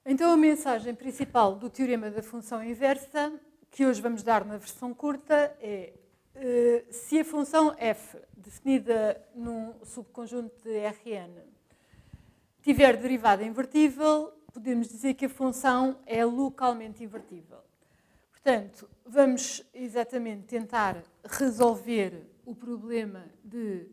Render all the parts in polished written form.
Então, a mensagem principal do teorema da função inversa, que hoje vamos dar na versão curta, é se a função f, definida num subconjunto de Rn, tiver derivada invertível, podemos dizer que a função é localmente invertível. Portanto, vamos exatamente tentar resolver o problema de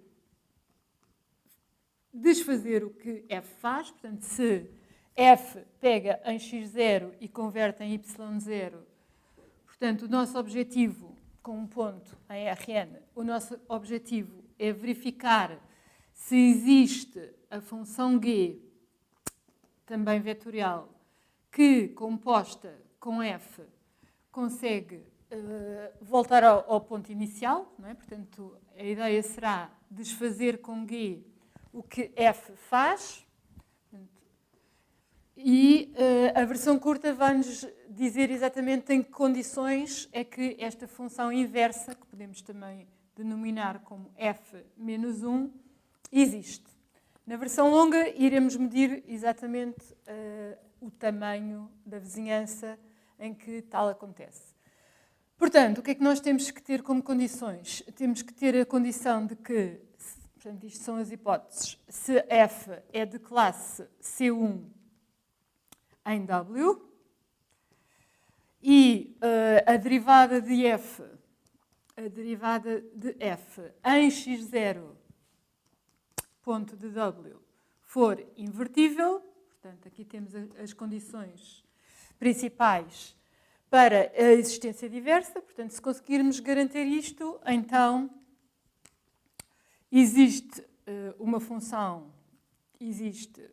desfazer o que f faz. Portanto, se f pega em x0 e converte em y0, portanto, o nosso objetivo, com um ponto em Rn, o nosso objetivo é verificar se existe a função g, também vetorial, que, composta com f, consegue voltar ao ponto inicial, não é? Portanto, a ideia será desfazer com g o que f faz. E a versão curta vai-nos dizer exatamente em que condições é que esta função inversa, que podemos também denominar como f menos 1, existe. Na versão longa, iremos medir exatamente o tamanho da vizinhança em que tal acontece. Portanto, o que é que nós temos que ter como condições? Temos que ter a condição de que, portanto, isto são as hipóteses, se f é de classe C1 em W e a derivada de f em x0 ponto de W for invertível, portanto, aqui temos as condições principais para a existência diversa. Portanto, se conseguirmos garantir isto, então existe uma função, existe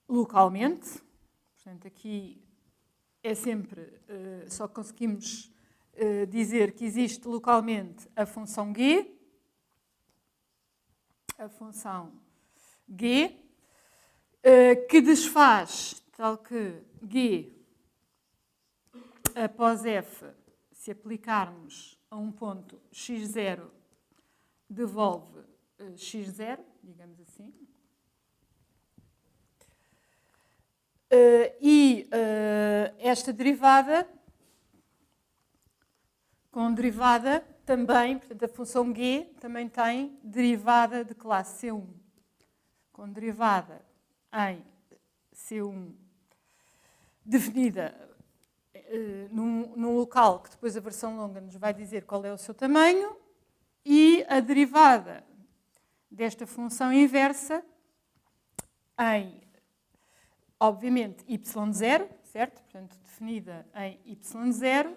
localmente. Portanto, aqui é sempre, só conseguimos dizer que existe localmente a função g, que desfaz, tal que g após f, se aplicarmos a um ponto x0, devolve x0, digamos assim. Esta derivada, com derivada também, portanto, a função g também tem derivada de classe C1, com derivada em C1 definida num local que depois a versão longa nos vai dizer qual é o seu tamanho, e a derivada desta função inversa em, obviamente, y0, certo? Portanto, definida em y0,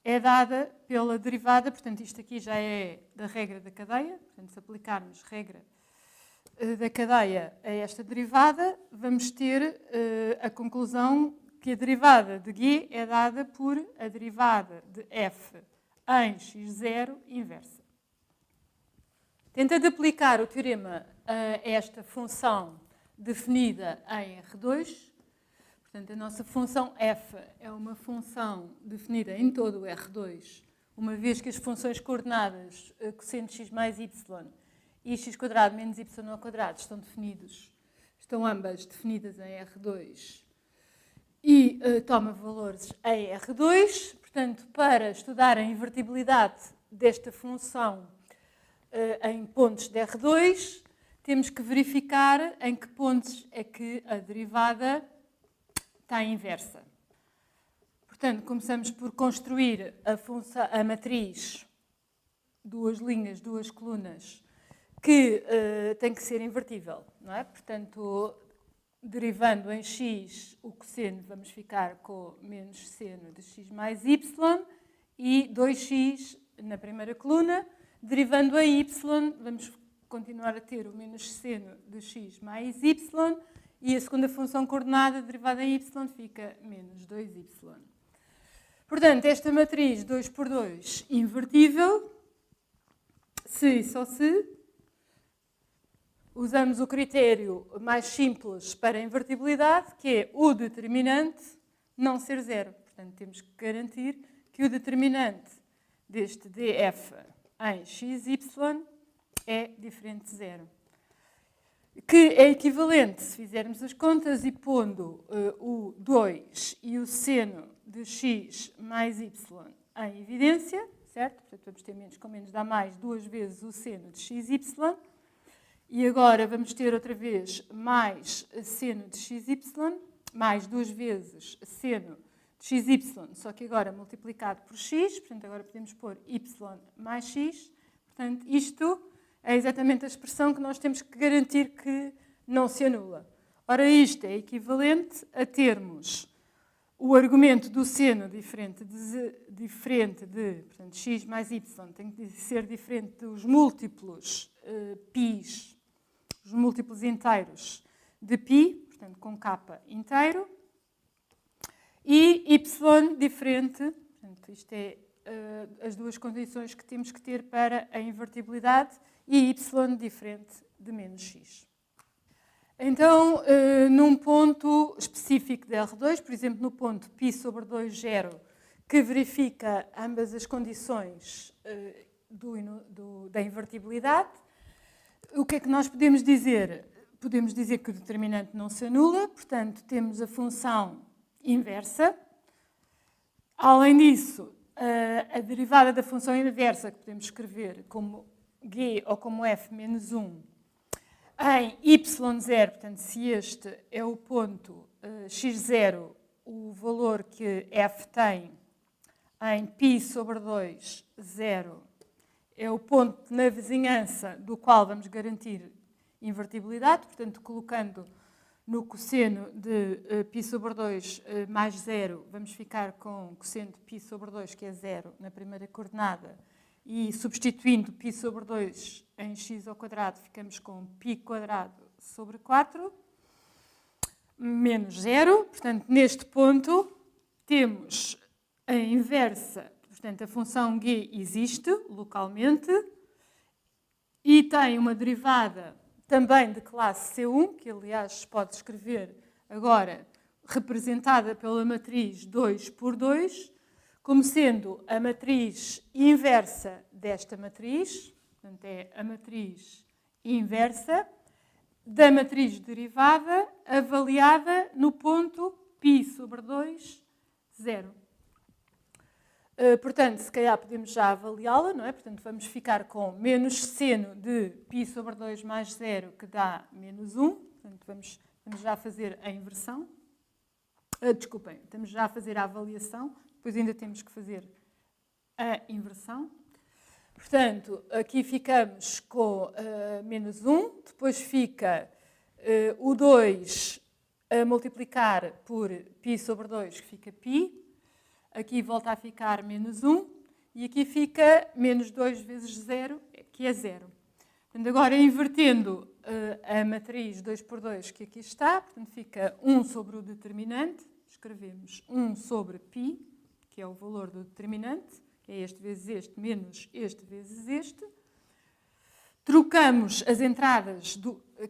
é dada pela derivada, portanto, isto aqui já é da regra da cadeia. Portanto, se aplicarmos regra da cadeia a esta derivada, vamos ter a conclusão que a derivada de g é dada por a derivada de f em x0 inversa. Tentando aplicar o teorema a esta função definida em R2, portanto, a nossa função f é uma função definida em todo o R2, uma vez que as funções coordenadas cosseno x mais y e x² menos y² estão ambas definidas em R2 e toma valores em R2. Portanto, para estudar a invertibilidade desta função em pontos de R2, temos que verificar em que pontos é que a derivada está inversa. Portanto, começamos por construir a matriz, duas linhas, duas colunas, que tem que ser invertível, não é? Portanto, derivando em x o cosseno, vamos ficar com menos seno de x mais y e 2x na primeira coluna. Derivando em y, vamos continuar a ter o menos seno de x mais y, e a segunda função coordenada derivada em y fica menos 2y. Portanto, esta matriz 2 por 2 invertível, se e só se usamos o critério mais simples para a invertibilidade, que é o determinante não ser zero. Portanto, temos que garantir que o determinante deste df em xy é diferente de zero. Que é equivalente, se fizermos as contas e pondo o 2 e o seno de x mais y em evidência, certo? Portanto, vamos ter menos com menos dá mais 2 vezes o seno de xy. E agora vamos ter outra vez mais seno de xy, mais 2 vezes seno de xy, só que agora multiplicado por x, portanto, agora podemos pôr y mais x. Portanto, isto é exatamente a expressão que nós temos que garantir que não se anula. Ora, isto é equivalente a termos o argumento do seno diferente de portanto, x mais y tem que ser diferente dos múltiplos π's, os múltiplos inteiros de π, portanto, com k inteiro, e y diferente, portanto, isto é as duas condições que temos que ter para a invertibilidade, e y diferente de menos x. Então, num ponto específico de R2, por exemplo, no ponto π sobre 2, 0, que verifica ambas as condições da invertibilidade, o que é que nós podemos dizer? Podemos dizer que o determinante não se anula, portanto, temos a função inversa. Além disso, a derivada da função inversa, que podemos escrever como g ou como f menos 1, em y0, portanto, se este é o ponto x0, o valor que f tem em π sobre 2, 0, é o ponto na vizinhança do qual vamos garantir invertibilidade, portanto, colocando no cosseno de π sobre 2 mais 0, vamos ficar com o cosseno de π sobre 2, que é 0, na primeira coordenada, e substituindo π sobre 2 em x ao quadrado, ficamos com π quadrado sobre 4, menos 0. Portanto, neste ponto, temos a inversa, portanto, a função g existe localmente e tem uma derivada também de classe C1, que aliás pode escrever agora representada pela matriz 2 por 2, como sendo a matriz inversa desta matriz, portanto é a matriz inversa da matriz derivada avaliada no ponto π sobre 2, 0. Portanto, se calhar podemos já avaliá-la, não é? Portanto, vamos ficar com menos seno de π sobre 2 mais 0, que dá menos 1. Portanto, vamos já fazer a inversão. Desculpem, estamos já a fazer a avaliação, depois ainda temos que fazer a inversão. Portanto, aqui ficamos com menos 1, depois fica o 2 a multiplicar por π sobre 2, que fica π. Aqui volta a ficar menos 1, e aqui fica menos 2 vezes 0, que é 0. Portanto, agora invertendo a matriz 2 por 2, que aqui está, portanto, fica 1 sobre o determinante, escrevemos 1 sobre π, que é o valor do determinante, que é este vezes este, menos este vezes este. Trocamos as entradas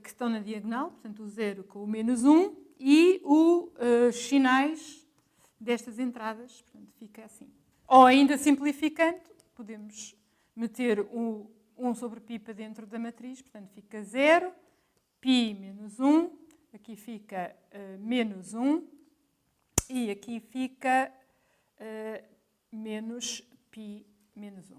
que estão na diagonal, portanto, o 0 com o menos 1, e os sinais destas entradas, portanto, fica assim. Ou ainda simplificando, podemos meter o 1 sobre π para dentro da matriz, portanto, fica 0, π menos 1, aqui fica menos 1, e aqui fica menos π menos 1.